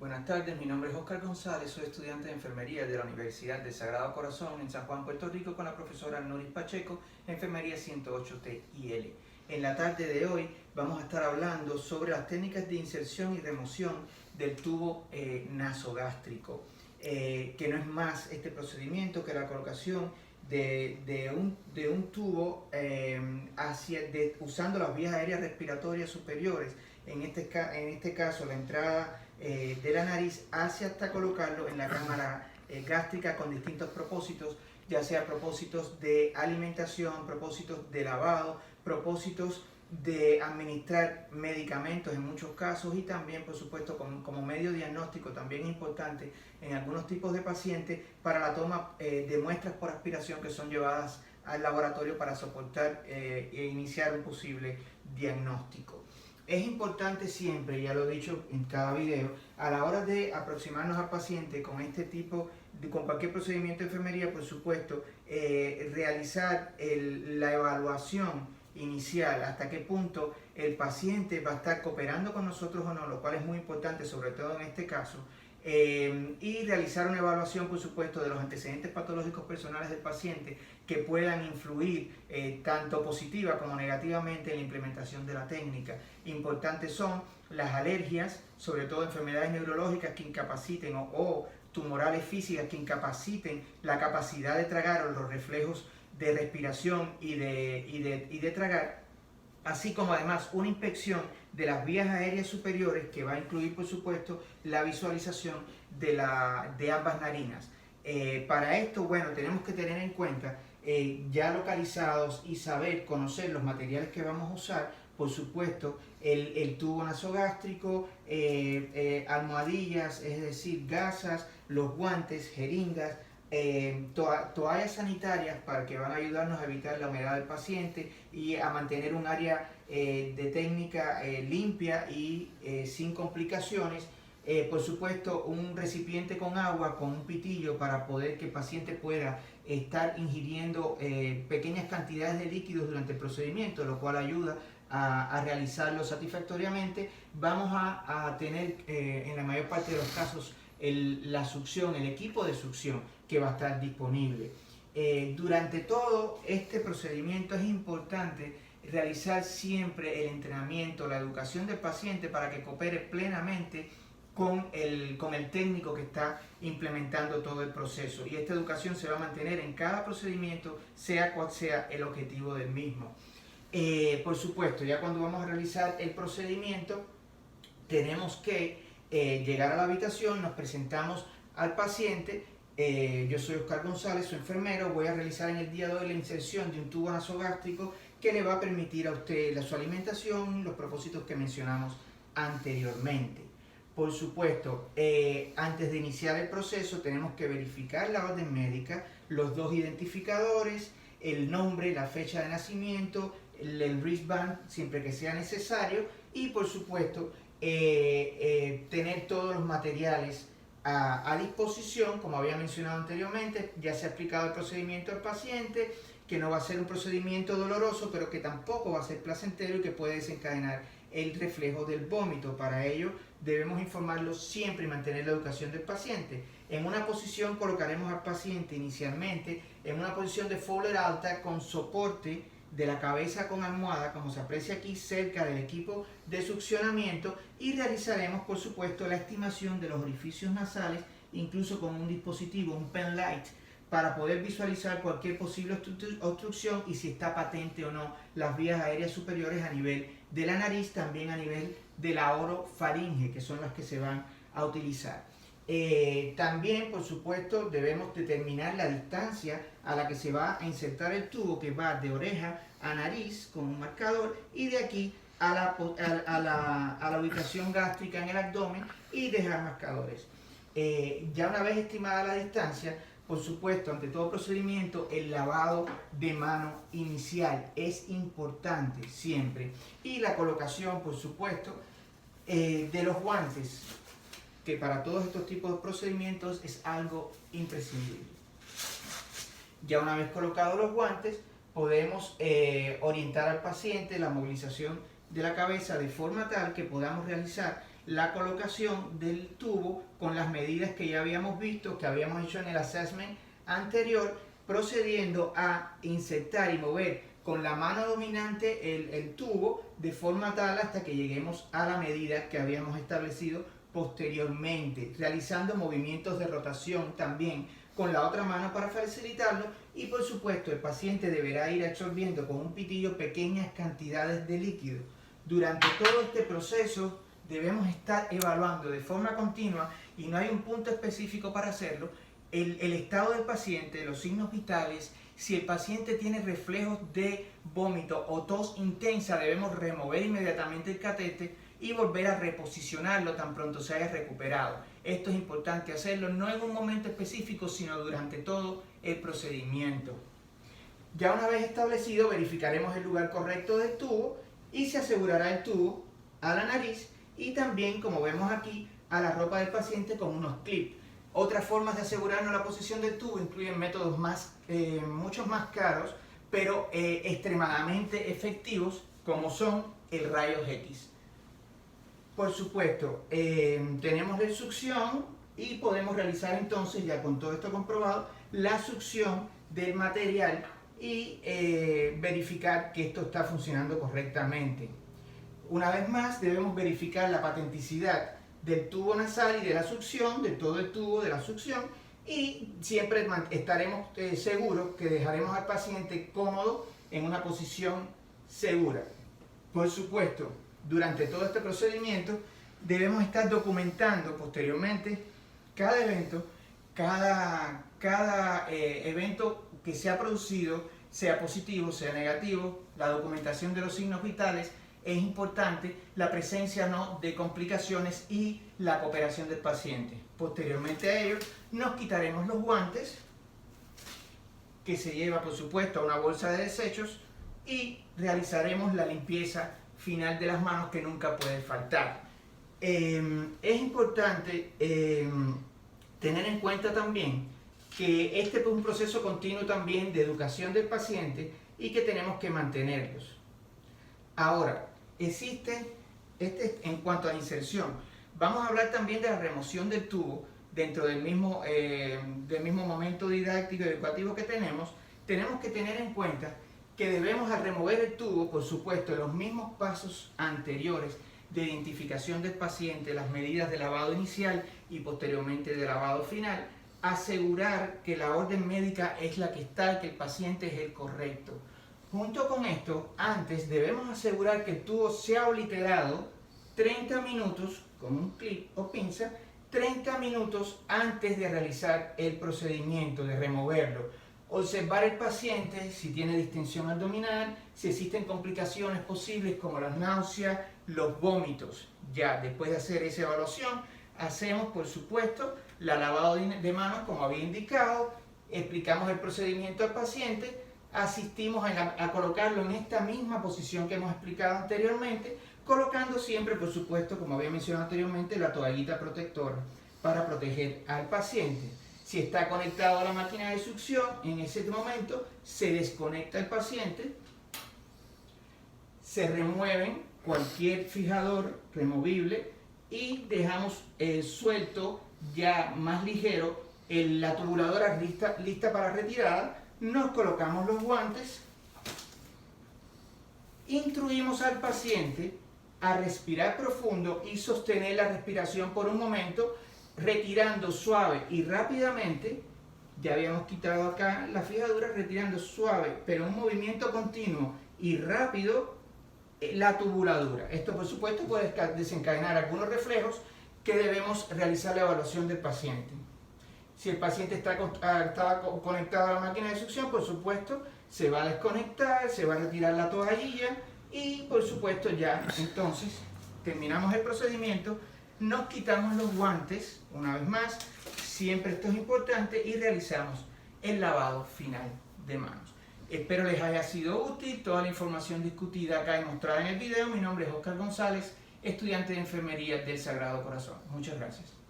Buenas tardes, mi nombre es Oscar González, soy estudiante de enfermería de la Universidad del Sagrado Corazón en San Juan, Puerto Rico, con la profesora Noris Pacheco, Enfermería 108T-IL. En la tarde de hoy vamos a estar hablando sobre las técnicas de inserción y remoción del tubo nasogástrico, que no es más este procedimiento que la colocación de un tubo usando las vías aéreas respiratorias superiores, en este caso la entrada de la nariz hasta colocarlo en la cámara gástrica con distintos propósitos, ya sea propósitos de alimentación, propósitos de lavado, propósitos de administrar medicamentos en muchos casos y también, por supuesto, como medio diagnóstico también importante en algunos tipos de pacientes para la toma de muestras por aspiración que son llevadas al laboratorio para soportar e iniciar un posible diagnóstico. Es importante siempre, ya lo he dicho en cada video, a la hora de aproximarnos al paciente con este tipo, con cualquier procedimiento de enfermería, por supuesto, realizar la evaluación inicial, hasta qué punto el paciente va a estar cooperando con nosotros o no, lo cual es muy importante, sobre todo en este caso, y realizar una evaluación, por supuesto, de los antecedentes patológicos personales del paciente que puedan influir tanto positiva como negativamente en la implementación de la técnica. Importantes son las alergias, sobre todo enfermedades neurológicas que incapaciten o tumorales físicas que incapaciten la capacidad de tragar o los reflejos de respiración y de tragar, así como además una inspección de las vías aéreas superiores que va a incluir, por supuesto, la visualización de ambas narinas. Para esto, bueno, tenemos que tener en cuenta ya localizados y conocer los materiales que vamos a usar, por supuesto, el tubo nasogástrico, almohadillas, es decir, gasas, los guantes, jeringas, toallas sanitarias para que van a ayudarnos a evitar la humedad del paciente y a mantener un área de técnica limpia y sin complicaciones. Por supuesto, un recipiente con agua, con un pitillo para poder que el paciente pueda estar ingiriendo pequeñas cantidades de líquidos durante el procedimiento, lo cual ayuda a realizarlo satisfactoriamente. Vamos a tener en la mayor parte de los casos la succión, el equipo de succión que va a estar disponible. Durante todo este procedimiento es importante realizar siempre el entrenamiento, la educación del paciente para que coopere plenamente con el técnico que está implementando todo el proceso, y esta educación se va a mantener en cada procedimiento, sea cual sea el objetivo del mismo. Por supuesto, ya cuando vamos a realizar el procedimiento tenemos que llegar a la habitación, nos presentamos al paciente. Yo soy Oscar González, soy enfermero, voy a realizar en el día de hoy la inserción de un tubo nasogástrico que le va a permitir a usted su alimentación, los propósitos que mencionamos anteriormente. Por supuesto, antes de iniciar el proceso tenemos que verificar la orden médica, los dos identificadores, el nombre, la fecha de nacimiento, el wristband siempre que sea necesario y por supuesto tener todos los materiales a disposición, como había mencionado anteriormente. Ya se ha aplicado el procedimiento al paciente, que no va a ser un procedimiento doloroso, pero que tampoco va a ser placentero y que puede desencadenar el reflejo del vómito. Para ello debemos informarlo siempre y mantener la educación del paciente. En una posición colocaremos al paciente inicialmente en una posición de Fowler alta con soporte de la cabeza con almohada, como se aprecia aquí, cerca del equipo de succionamiento, y realizaremos, por supuesto, la estimación de los orificios nasales, incluso con un dispositivo, un pen light, para poder visualizar cualquier posible obstrucción y si está patente o no las vías aéreas superiores a nivel de la nariz, también a nivel de la orofaringe, que son las que se van a utilizar. También, por supuesto, debemos determinar la distancia a la que se va a insertar el tubo, que va de oreja a nariz con un marcador, y de aquí a la ubicación gástrica en el abdomen, y dejar marcadores. Ya una vez estimada la distancia, por supuesto, ante todo procedimiento, el lavado de mano inicial es importante siempre, y la colocación, por supuesto, de los guantes, que para todos estos tipos de procedimientos es algo imprescindible. Ya una vez colocados los guantes, podemos orientar al paciente la movilización de la cabeza de forma tal que podamos realizar la colocación del tubo con las medidas que ya habíamos visto, que habíamos hecho en el assessment anterior, procediendo a insertar y mover con la mano dominante el tubo de forma tal hasta que lleguemos a la medida que habíamos establecido posteriormente, realizando movimientos de rotación también con la otra mano para facilitarlo, y por supuesto el paciente deberá ir absorbiendo con un pitillo pequeñas cantidades de líquido. Durante todo este proceso debemos estar evaluando de forma continua, y no hay un punto específico para hacerlo, el estado del paciente, los signos vitales. Si el paciente tiene reflejos de vómito o tos intensa, debemos remover inmediatamente el catéter y volver a reposicionarlo tan pronto se haya recuperado. Esto es importante hacerlo no en un momento específico, sino durante todo el procedimiento. Ya una vez establecido, verificaremos el lugar correcto del tubo y se asegurará el tubo a la nariz y también, como vemos aquí, a la ropa del paciente con unos clips. Otras formas de asegurarnos la posición del tubo incluyen métodos muchos más caros, pero extremadamente efectivos, como son el rayos X. Por supuesto, tenemos la succión y podemos realizar entonces, ya con todo esto comprobado, la succión del material y verificar que esto está funcionando correctamente. Una vez más, debemos verificar la patenticidad del tubo nasal y de la succión, de todo el tubo de la succión, y siempre estaremos seguros que dejaremos al paciente cómodo en una posición segura. Por supuesto, durante todo este procedimiento debemos estar documentando posteriormente cada evento, cada evento que se ha producido, sea positivo, sea negativo. La documentación de los signos vitales es importante, la presencia no de complicaciones y la cooperación del paciente. Posteriormente a ello, nos quitaremos los guantes, que se lleva por supuesto a una bolsa de desechos, y realizaremos la limpieza final de las manos, que nunca puede faltar. Es importante tener en cuenta también que este es un proceso continuo también de educación del paciente y que tenemos que mantenerlos. Ahora, existe, en cuanto a inserción, vamos a hablar también de la remoción del tubo dentro del mismo momento didáctico y educativo que tenemos. Tenemos que tener en cuenta que debemos, al remover el tubo, por supuesto, los mismos pasos anteriores de identificación del paciente, las medidas de lavado inicial y posteriormente de lavado final, asegurar que la orden médica es la que está y que el paciente es el correcto. Junto con esto, antes debemos asegurar que el tubo sea obliterado 30 minutos con un clip o pinza, 30 minutos antes de realizar el procedimiento de removerlo. Observar el paciente si tiene distensión abdominal, si existen complicaciones posibles como las náuseas, los vómitos. Ya después de hacer esa evaluación, hacemos por supuesto la lavado de manos como había indicado, explicamos el procedimiento al paciente, asistimos a colocarlo en esta misma posición que hemos explicado anteriormente, colocando siempre, por supuesto, como había mencionado anteriormente, la toallita protectora para proteger al paciente. Si está conectado a la máquina de succión, en ese momento se desconecta el paciente, se remueven cualquier fijador removible y dejamos suelto, ya más ligero, la tubuladora lista para retirada. Nos colocamos los guantes, instruimos al paciente a respirar profundo y sostener la respiración por un momento, retirando suave y rápidamente. Ya habíamos quitado acá la fijadura, retirando suave pero un movimiento continuo y rápido la tubuladura. Esto por supuesto puede desencadenar algunos reflejos que debemos realizar la evaluación del paciente. Si el paciente estaba conectado a la máquina de succión, por supuesto se va a desconectar, se va a retirar la toallilla y por supuesto ya entonces terminamos el procedimiento, nos quitamos los guantes una vez más, siempre esto es importante, y realizamos el lavado final de manos. Espero les haya sido útil toda la información discutida acá y mostrada en el video. Mi nombre es Oscar González, estudiante de enfermería del Sagrado Corazón. Muchas gracias.